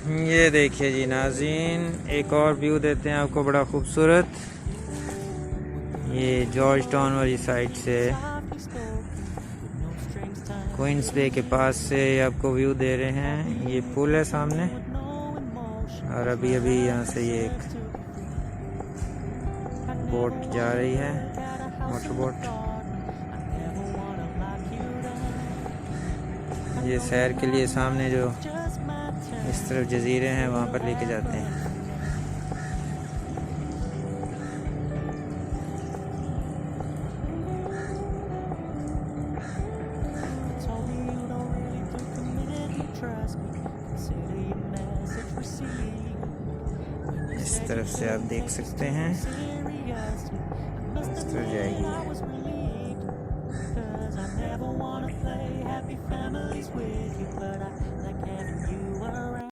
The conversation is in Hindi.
ये देखिए जी नाज़रीन, एक और व्यू देते हैं आपको बड़ा खूबसूरत। ये जॉर्ज टाउन वाली साइड से, क्वींस बे के पास से आपको व्यू दे रहे हैं। ये पुल है सामने, और अभी अभी यहाँ से ये एक बोट जा रही है, मोटर बोट। ये सैर के लिए सामने जो इस तरफ जजीरे हैं वहाँ पर लेके जाते हैं। इस तरफ से आप देख सकते हैं, इस तरफ जाएगी।